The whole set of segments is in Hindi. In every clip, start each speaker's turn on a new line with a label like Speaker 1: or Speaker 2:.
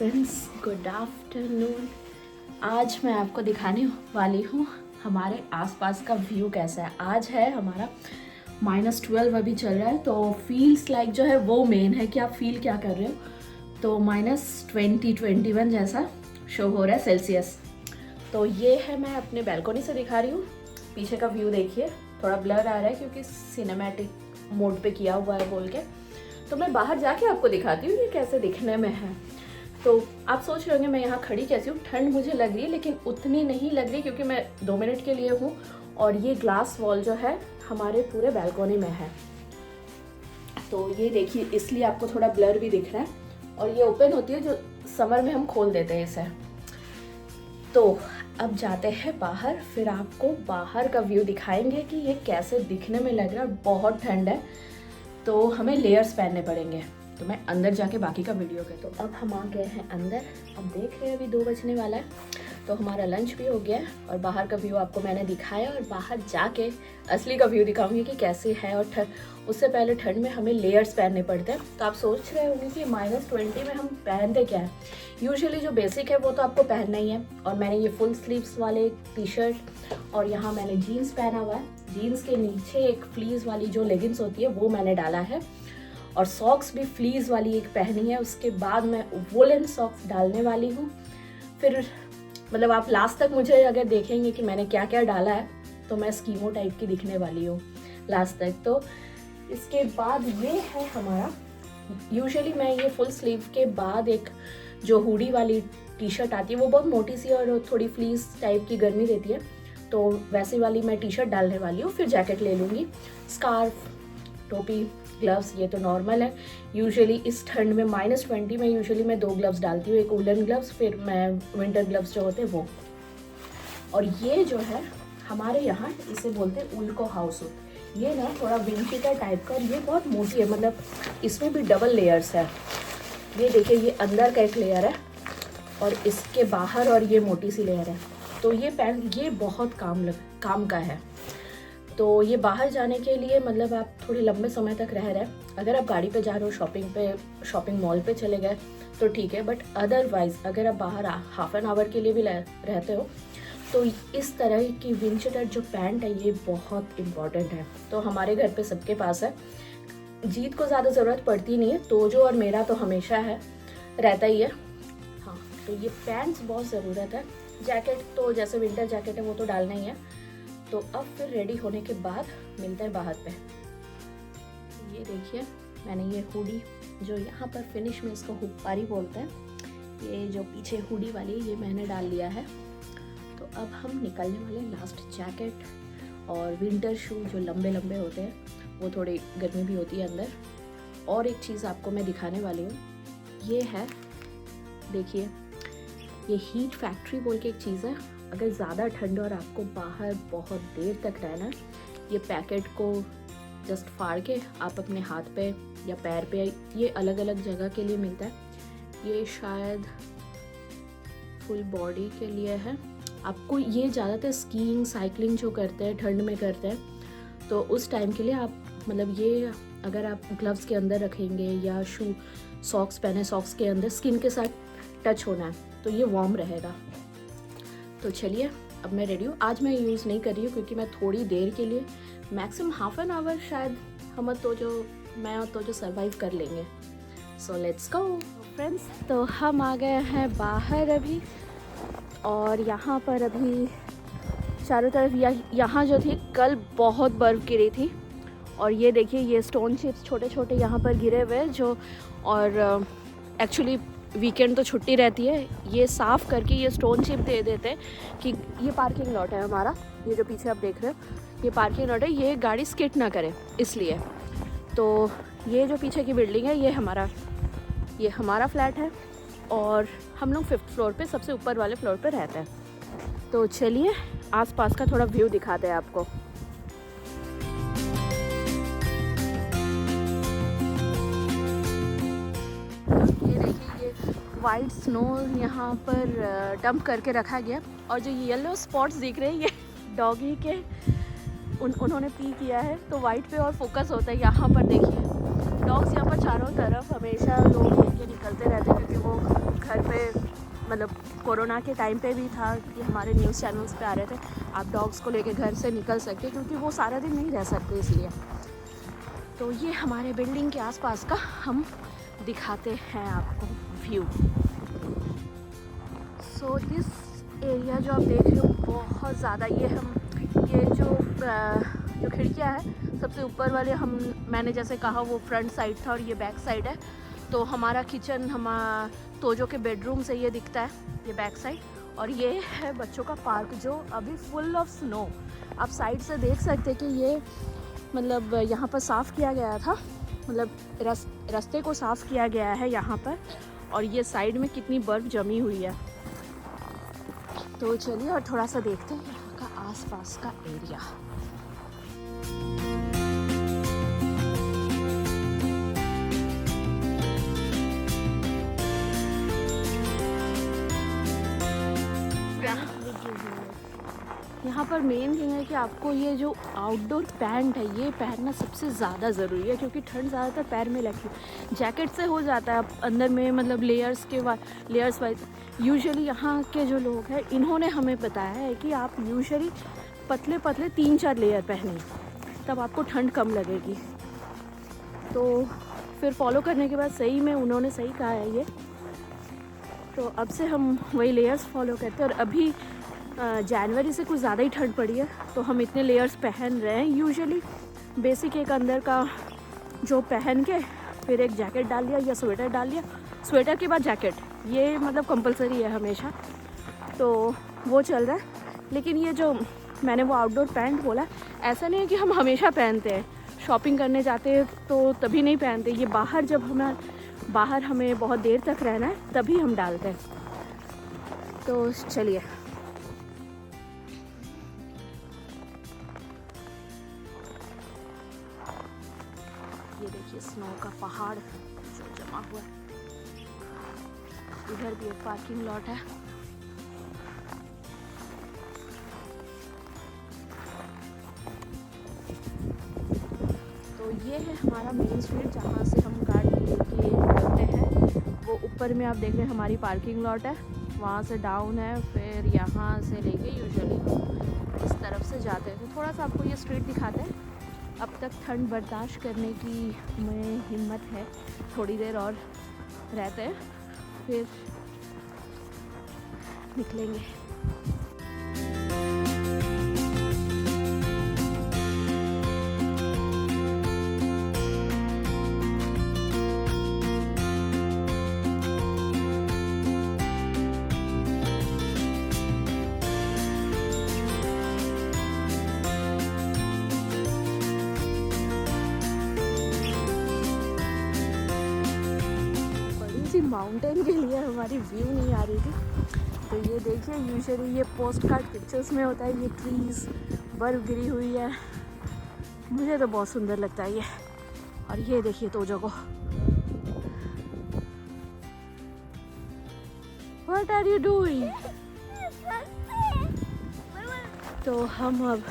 Speaker 1: Friends, good afternoon. आज मैं आपको दिखाने वाली हूँ हमारे आसपास का व्यू कैसा है। आज है हमारा -12 अभी चल रहा है, तो फील्स लाइक जो है वो मेन है कि आप फील क्या कर रहे हो। तो -20-21 जैसा शो हो रहा है सेल्सियस। तो ये है, मैं अपने बैल्कोनी से दिखा रही हूँ। पीछे का व्यू देखिए, थोड़ा ब्लर आ रहा है क्योंकि सिनेमैटिक मोड पे किया हुआ है बोल के। तो मैं बाहर जाके आपको दिखाती हूँ ये कैसे दिखने में है। तो आप सोच रहे होंगे मैं यहाँ खड़ी कैसी हूँ। ठंड मुझे लग रही है लेकिन उतनी नहीं लग रही क्योंकि मैं 2 मिनट के लिए हूँ और ये ग्लास वॉल जो है हमारे पूरे बैल्कोनी में है। तो ये देखिए, इसलिए आपको थोड़ा ब्लर भी दिख रहा है। और ये ओपन होती है, जो समर में हम खोल देते हैं इसे। तो अब जाते हैं बाहर, फिर आपको बाहर का व्यू दिखाएंगे कि ये कैसे दिखने में लग रहा है। बहुत ठंड है तो हमें लेयर्स पहनने पड़ेंगे। तो मैं अंदर जाके बाकी का वीडियो कर। तो अब हम आ गए हैं अंदर। अब देख रहे हैं अभी 2 बजने वाला है, तो हमारा लंच भी हो गया है और बाहर का व्यू आपको मैंने दिखाया। और बाहर जाके असली का व्यू दिखाऊंगी कि कैसे है। और उससे पहले ठंड में हमें लेयर्स पहनने पड़ते हैं। तो आप सोच रहे होंगे कि -20 में हम पहनते क्या है। यूजुअली जो बेसिक है वो तो आपको पहनना ही है। और मैंने ये फुल स्लीव्स वाले टी शर्ट और यहाँ मैंने जीन्स पहना हुआ है। जीन्स के नीचे एक फ्लीज वाली जो लेगिंग्स होती है वो मैंने डाला है। और सॉक्स भी फ्लीज वाली एक पहनी है। उसके बाद मैं वुलन सॉक्स डालने वाली हूँ। फिर मतलब आप लास्ट तक मुझे अगर देखेंगे कि मैंने क्या क्या डाला है तो मैं स्कीमो टाइप की दिखने वाली हूँ लास्ट तक। तो इसके बाद ये है हमारा, यूजुअली मैं ये फुल स्लीव के बाद एक जो हुडी वाली टी शर्ट आती है वो बहुत मोटी सी और थोड़ी फ्लीज टाइप की गर्मी देती है, तो वैसी वाली मैं टी शर्ट डालने वाली हूँ। फिर जैकेट ले लूँगी, स्कार्फ, टोपी, ग्लव्स ये तो नॉर्मल है। यूजुअली इस ठंड में -20 में यूजुअली मैं 2 ग्लव्स डालती हूँ, एक वुलन ग्लव्स, फिर मैं विंटर ग्लव्स जो होते हैं वो। और ये जो है हमारे यहाँ इसे बोलते हैं उल को हाउस हुड। ये ना थोड़ा विंडशीटर टाइप का, ये बहुत मोटी है, मतलब इसमें भी डबल लेयर्स है। ये देखिए, ये अंदर का एक लेयर है और इसके बाहर और ये मोटी सी लेयर है। तो ये पैंट ये बहुत काम का है। तो ये बाहर जाने के लिए मतलब आप थोड़ी लंबे समय तक रह रहे हैं। अगर आप गाड़ी पे जा रहे हो, शॉपिंग मॉल पे चले गए तो ठीक है, बट अदरवाइज अगर आप बाहर हाफ एन आवर के लिए भी रहते हो तो इस तरह की विंडशीटर जो पैंट है ये बहुत इम्पॉर्टेंट है। तो हमारे घर पे सबके पास है। जीत को ज़्यादा ज़रूरत पड़ती नहीं है, तोजो और मेरा तो हमेशा है, रहता ही है। हाँ, तो ये पैंट्स बहुत ज़रूरत है। जैकेट तो जैसे विंटर जैकेट है वो तो डालना ही है। तो अब फिर रेडी होने के बाद मिलते हैं बाहर पे। ये देखिए, मैंने ये हुडी जो यहाँ पर फिनिश में इसको हुक्पारी बोलते हैं, ये जो पीछे हुडी वाली ये मैंने डाल लिया है। तो अब हम निकलने वाले। लास्ट जैकेट और विंटर शू जो लंबे लंबे होते हैं, वो थोड़ी गर्मी भी होती है अंदर। और एक चीज़ आपको मैं दिखाने वाली हूँ, ये है देखिए, ये हीट फैक्ट्री बोल के एक चीज़ है। अगर ज़्यादा ठंड और आपको बाहर बहुत देर तक रहना है, ये पैकेट को जस्ट फाड़ के आप अपने हाथ पे या पैर पे, ये अलग अलग जगह के लिए मिलता है। ये शायद फुल बॉडी के लिए है। आपको ये ज़्यादातर स्कीइंग, साइकिलिंग जो करते हैं ठंड में करते हैं, तो उस टाइम के लिए आप मतलब ये अगर आप ग्लव्स के अंदर रखेंगे या सॉक्स पहने, सॉक्स के अंदर स्किन के साथ टच होना है तो ये वार्म रहेगा। तो चलिए, अब मैं रेडी हूँ। आज मैं यूज़ नहीं कर रही हूँ क्योंकि मैं थोड़ी देर के लिए, मैक्सिमम हाफ एन आवर शायद मैं और तो सर्वाइव कर लेंगे। So let's go friends. तो हम आ गए हैं बाहर अभी, और यहाँ पर अभी चारों तरफ यहाँ जो थी कल बहुत बर्फ़ गिरी थी। और ये देखिए, ये स्टोन चिप्स छोटे छोटे यहाँ पर गिरे हुए हैं जो, और एक्चुअली वीकेंड तो छुट्टी रहती है, ये साफ़ करके ये स्टोन चिप दे देते हैं कि ये पार्किंग लॉट है हमारा। ये जो पीछे आप देख रहे हो ये पार्किंग लॉट है, ये गाड़ी स्किड ना करे इसलिए। तो ये जो पीछे की बिल्डिंग है ये हमारा फ्लैट है और हम लोग 5th फ्लोर पे, सबसे ऊपर वाले फ्लोर पे रहते हैं। तो चलिए आसपास का थोड़ा व्यू दिखाते हैं आपको। वाइट स्नो यहाँ पर डंप करके रखा गया, और जो येलो स्पॉट्स दिख रहे हैं ये डॉगी के उन्होंने पी किया है, तो वाइट पे और फोकस होता है। यहाँ पर देखिए डॉग्स यहाँ पर चारों तरफ हमेशा लोग लेके निकलते रहते हैं क्योंकि वो घर पे मतलब कोरोना के टाइम पे भी था कि हमारे न्यूज़ चैनल्स पे आ रहे थे आप डॉग्स को लेके घर से निकल सकते क्योंकि वो सारा दिन नहीं रह सकते इसलिए। तो ये हमारे बिल्डिंग के आसपास का हम दिखाते हैं आपको व्यू। सो दिस एरिया जो आप देख रहे हो बहुत ज़्यादा ये जो खिड़कियाँ है सबसे ऊपर वाले मैंने जैसे कहा वो फ्रंट साइड था और ये बैक साइड है। तो हमारा किचन तोजो के बेडरूम से ये दिखता है, ये बैक साइड। और ये है बच्चों का पार्क जो अभी फुल ऑफ स्नो। आप साइड से देख सकते हैं कि ये मतलब यहाँ पर साफ़ किया गया था, मतलब रास्ते को साफ़ किया गया है यहाँ पर। और ये साइड में कितनी बर्फ़ जमी हुई है। तो चलिए और थोड़ा सा देखते हैं यहाँ का आसपास का एरिया। यहाँ पर मेन थिंग है कि आपको ये जो आउटडोर पैंट है ये पहनना सबसे ज़्यादा ज़रूरी है क्योंकि ठंड ज़्यादातर पैर में लगती है। जैकेट से हो जाता है, आप अंदर में मतलब लेयर्स वाइज यूजुअली यहाँ के जो लोग हैं इन्होंने हमें बताया है कि आप यूजुअली पतले 3-4 लेयर पहने तब आपको ठंड कम लगेगी। तो फिर फॉलो करने के बाद सही में उन्होंने सही कहा है ये। तो अब से हम वही लेयर्स फॉलो करते हैं। और अभी जनवरी से कुछ ज़्यादा ही ठंड पड़ी है तो हम इतने लेयर्स पहन रहे हैं। यूजुअली बेसिक एक अंदर का जो पहन के फिर एक जैकेट डाल लिया या स्वेटर डाल लिया, स्वेटर के बाद जैकेट, ये मतलब कंपलसरी है हमेशा। तो वो चल रहा है। लेकिन ये जो मैंने वो आउटडोर पैंट बोला, ऐसा नहीं है कि हम हमेशा पहनते हैं। शॉपिंग करने जाते हैं तो तभी नहीं पहनते, ये बाहर हमें बहुत देर तक रहना है तभी हम डालते हैं। तो चलिए ये देखिए स्नो का पहाड़ जो जमा हुआ है। इधर भी एक पार्किंग लॉट है। तो ये है हमारा मेन स्ट्रीट जहाँ से हम गाड़ी लेके निकलते हैं। वो ऊपर में आप देख रहे हैं हमारी पार्किंग लॉट है, वहाँ से डाउन है, फिर यहाँ से लेके यूजुअली इस तरफ से जाते हैं। तो थोड़ा सा आपको ये स्ट्रीट दिखाते हैं। अब तक ठंड बर्दाश्त करने की हमें हिम्मत है, थोड़ी देर और रहते हैं फिर निकलेंगे। माउंटेन के लिए हमारी व्यू नहीं आ रही थी। तो ये देखिए यूजुअली ये पोस्ट कार्ड पिक्चर्स में होता है, ये ट्रीज़ बर्फ़ गिरी हुई है, मुझे तो बहुत सुंदर लगता है ये। और ये देखिए तोजो को, व्हाट आर यू डूइंग? तो हम अब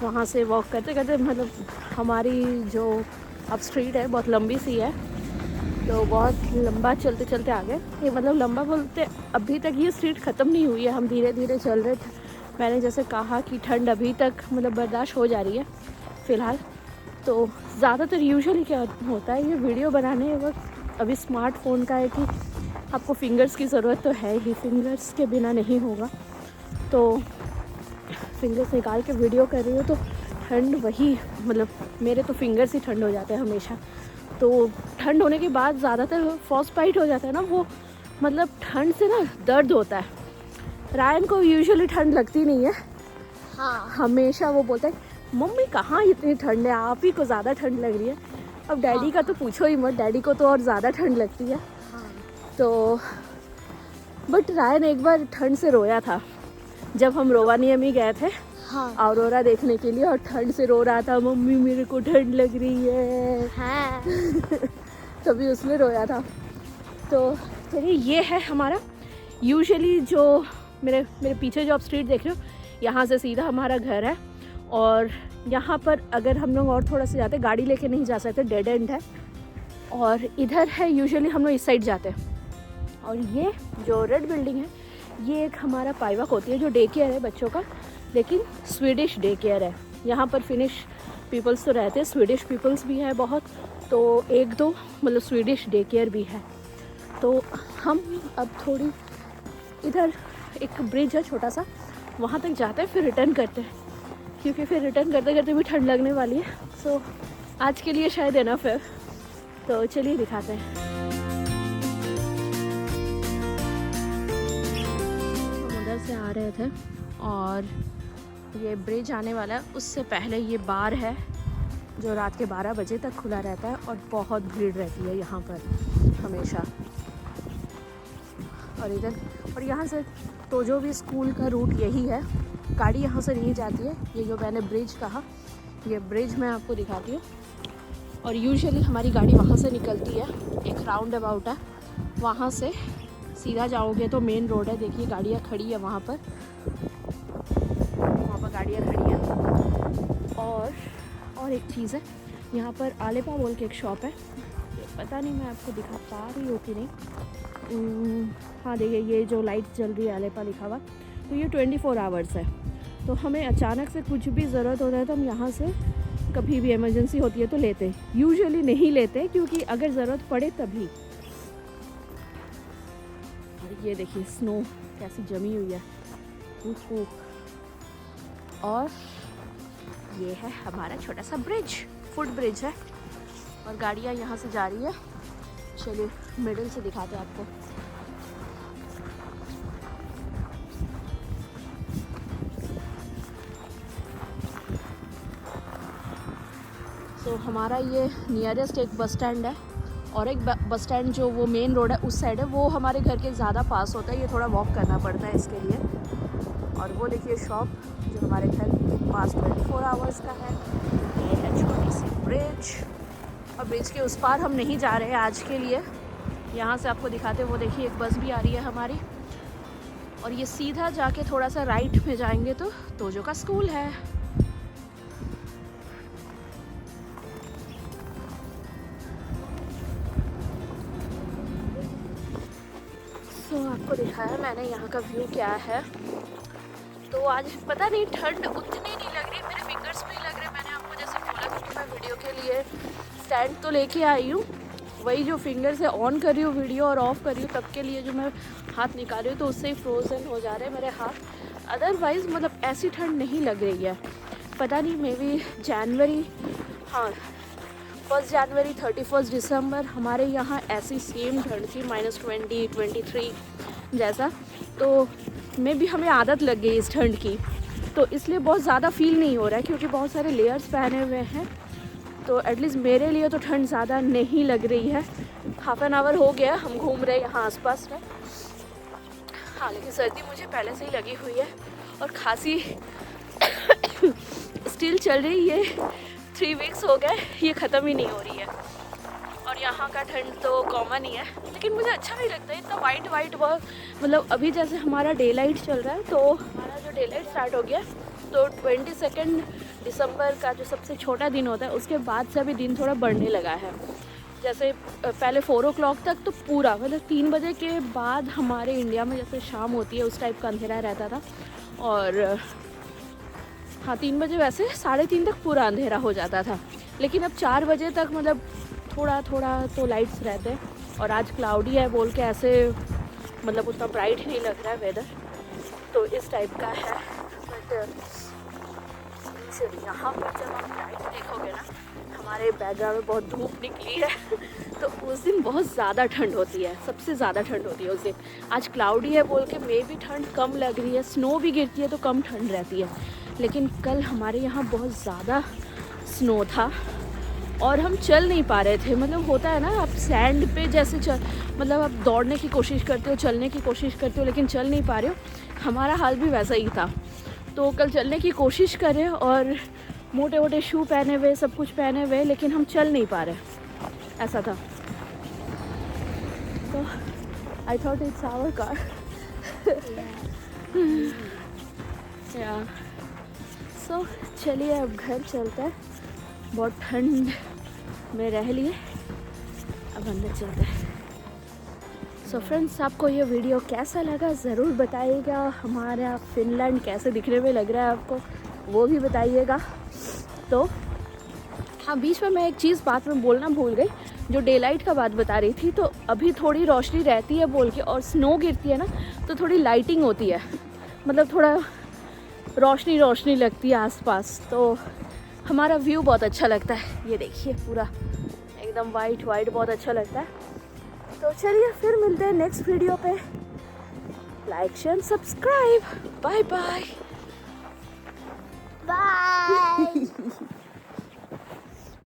Speaker 1: वहाँ से वॉक करते करते, मतलब हमारी जो अब स्ट्रीट है बहुत लंबी सी है, तो बहुत लंबा चलते चलते आ गए। ये मतलब लंबा बोलते अभी तक ये स्ट्रीट ख़त्म नहीं हुई है, हम धीरे धीरे चल रहे थे। मैंने जैसे कहा कि ठंड अभी तक मतलब बर्दाश्त हो जा रही है फ़िलहाल। तो ज़्यादातर यूजुअली क्या होता है, ये वीडियो बनाने वक्त अभी स्मार्टफोन का है कि आपको फिंगर्स की ज़रूरत तो है ही, फिंगर्स के बिना नहीं होगा। तो फिंगर्स निकाल के वीडियो कर रही हो तो ठंड वही, मतलब मेरे तो फिंगर्स ही ठंड हो जाते हैं हमेशा। तो ठंड होने के बाद ज़्यादातर फ्रॉस्ट बाइट हो जाता है ना, वो मतलब ठंड से ना दर्द होता है। रायन को यूजुअली ठंड लगती नहीं है, हाँ हमेशा वो बोलता है मम्मी कहाँ इतनी ठंड है, आप ही को ज़्यादा ठंड लग रही है। अब डैडी का तो पूछो ही मत, डैडी को तो और ज़्यादा ठंड लगती है। तो बट रायन एक बार ठंड से रोया था जब हम रोवानियमी गए थे औरोरा देखने के लिए, और ठंड से रो रहा था, मम्मी मेरे को ठंड लग रही है, हाँ। तभी उसने रोया था। तो चलिए ये है हमारा यूजुअली जो मेरे पीछे जो आप स्ट्रीट देख रहे हो, यहाँ से सीधा हमारा घर है। और यहाँ पर अगर हम लोग और थोड़ा सा जाते, गाड़ी लेके नहीं जा सकते, डेड एंड है। और इधर है यूजुअली हम लोग इस साइड जाते हैं, और ये जो रेड बिल्डिंग है ये एक हमारा पाइवाक होती है जो डे केयर है बच्चों का, लेकिन स्वीडिश डे केयर है। यहाँ पर फिनिश पीपल्स तो रहते हैं, स्वीडिश पीपल्स भी है बहुत, तो एक दो मतलब स्वीडिश डे केयर भी है। तो हम अब थोड़ी इधर एक ब्रिज है छोटा सा, वहाँ तक जाते हैं फिर रिटर्न करते हैं, क्योंकि फिर रिटर्न करते करते भी ठंड लगने वाली है। सो आज के लिए शायद इनफ है, तो चलिए दिखाते हैं। हम उधर से आ रहे थे और ये ब्रिज आने वाला है, उससे पहले ये बार है जो रात के 12 बजे तक खुला रहता है और बहुत भीड़ रहती है यहाँ पर हमेशा। और इधर और यहाँ से तो जो भी स्कूल का रूट यही है, गाड़ी यहाँ से नहीं जाती है। ये जो मैंने ब्रिज कहा, ये ब्रिज मैं आपको दिखाती हूँ। और यूजुअली हमारी गाड़ी वहाँ से निकलती है, एक राउंड अबाउट है, वहाँ से सीधा जाओगे तो मेन रोड है। देखिए गाड़ियाँ खड़ी है वहाँ पर गाड़ियाँ खड़ी है। और एक चीज़ है, यहाँ पर आलेपा बोल के एक शॉप है, पता नहीं मैं आपको दिखा पा रही हूँ कि नहीं। हाँ देखिए ये जो लाइट जल रही है आलेपा लिखा हुआ, तो ये 24 आवर्स है। तो हमें अचानक से कुछ भी ज़रूरत होता है तो हम यहाँ से कभी भी इमरजेंसी होती है तो लेते, यूजुअली नहीं लेते क्योंकि अगर ज़रूरत पड़े तभी। और ये देखिए स्नो कैसी जमी हुई है। और ये है हमारा छोटा सा ब्रिज, फुट ब्रिज है और गाड़ियाँ यहाँ से जा रही है। चलिए मिडिल से दिखाते हैं आपको। तो हमारा ये नियरेस्ट एक बस स्टैंड है और एक बस स्टैंड जो वो मेन रोड है उस साइड है, वो हमारे घर के ज़्यादा पास होता है, ये थोड़ा वॉक करना पड़ता है इसके लिए। और वो देखिए शॉप जो हमारे घर के पास 24 आवर्स का है। ये है छोटी सी ब्रिज और ब्रिज के उस पार हम नहीं जा रहे हैं आज के लिए, यहाँ से आपको दिखाते हैं। वो देखिए एक बस भी आ रही है हमारी और ये सीधा जाके थोड़ा सा राइट में जाएंगे तो तोजो का स्कूल है। तो आपको दिखाया मैंने यहाँ का व्यू क्या है। तो आज पता नहीं ठंड उतनी नहीं लग रही, मेरे फिंगर्स में ही लग रहे। मैंने आपको जैसे बोला था कि मैं वीडियो के लिए स्टैंड तो लेके आई हूँ, वही जो फिंगर से ऑन कर रही हूँ वीडियो और ऑफ कर रही हूँ तब के लिए जो मैं हाथ निकाल रही हूँ तो उससे ही फ्रोज़न हो जा रहे हैं मेरे हाथ। अदरवाइज़ मतलब ऐसी ठंड नहीं लग रही है। पता नहीं मे बी जनवरी, हाँ 1 जनवरी 31 दिसंबर हमारे यहाँ ऐसी सेम ठंड थी, -20, 23 जैसा। तो मे भी हमें आदत लग गई इस ठंड की, तो इसलिए बहुत ज़्यादा फील नहीं हो रहा है क्योंकि बहुत सारे लेयर्स पहने हुए हैं। तो एटलीस्ट मेरे लिए तो ठंड ज़्यादा नहीं लग रही है। हाफ एन आवर हो गया हम घूम रहे हैं यहाँ आसपास में। हाँ लेकिन सर्दी मुझे पहले से ही लगी हुई है और खांसी स्टिल चल रही है। 3 वीक्स हो गए, ये ख़त्म ही नहीं हो रही है। और यहाँ का ठंड तो कॉमन ही है, लेकिन मुझे अच्छा नहीं लगता इतना वाइट वर्क। मतलब अभी जैसे हमारा डे लाइट चल रहा है, तो हमारा जो डे लाइट स्टार्ट हो गया, तो 22 दिसंबर का जो सबसे छोटा दिन होता है उसके बाद से अभी दिन थोड़ा बढ़ने लगा है। जैसे पहले 4 o'clock तक तो पूरा मतलब 3 बजे के बाद हमारे इंडिया में जैसे शाम होती है उस टाइप का अंधेरा रहता था। और हाँ 3 बजे वैसे 3:30 तक पूरा अंधेरा हो जाता था, लेकिन अब 4 बजे तक मतलब थोड़ा थोड़ा तो लाइट्स रहते हैं। और आज क्लाउडी है बोल के ऐसे मतलब उतना ब्राइट नहीं लग रहा है वेदर, तो इस टाइप का है। बट यहाँ पर जब आप लाइट देखोगे ना, हमारे बैकग्राउंड में बहुत धूप निकली है तो उस दिन बहुत ज़्यादा ठंड होती है, सबसे ज़्यादा ठंड होती है उस दिन। आज क्लाउडी है बोल के मे भी ठंड कम लग रही है, स्नो भी गिरती है तो कम ठंड रहती है। लेकिन कल हमारे यहाँ बहुत ज़्यादा स्नो था और हम चल नहीं पा रहे थे। मतलब होता है ना, आप सैंड पे जैसे मतलब आप दौड़ने की कोशिश करते हो, चलने की कोशिश करते हो, लेकिन चल नहीं पा रहे हो। हमारा हाल भी वैसा ही था। तो कल चलने की कोशिश करें और मोटे मोटे शू पहने हुए, सब कुछ पहने हुए, लेकिन हम चल नहीं पा रहे, ऐसा था। तो I thought it's our car. या सो चलिए अब घर चलते हैं, बहुत ठंड में रह लिए, अब अंदर चलते हैं। सो फ्रेंड्स, आपको ये वीडियो कैसा लगा ज़रूर बताइएगा। हमारा फिनलैंड कैसे दिखने में लग रहा है आपको, वो भी बताइएगा। तो हाँ, बीच में मैं एक चीज़ बात में बोलना भूल गई, जो डे लाइट का बात बता रही थी। तो अभी थोड़ी रोशनी रहती है बोल के, और स्नो गिरती है ना, तो थोड़ी लाइटिंग होती है, मतलब थोड़ा रोशनी रोशनी लगती है आसपास। तो हमारा व्यू बहुत अच्छा लगता है। ये देखिए पूरा एकदम वाइट वाइट, बहुत अच्छा लगता है। तो चलिए फिर मिलते हैं नेक्स्ट वीडियो पे। Like share subscribe. Bye bye.
Speaker 2: Bye.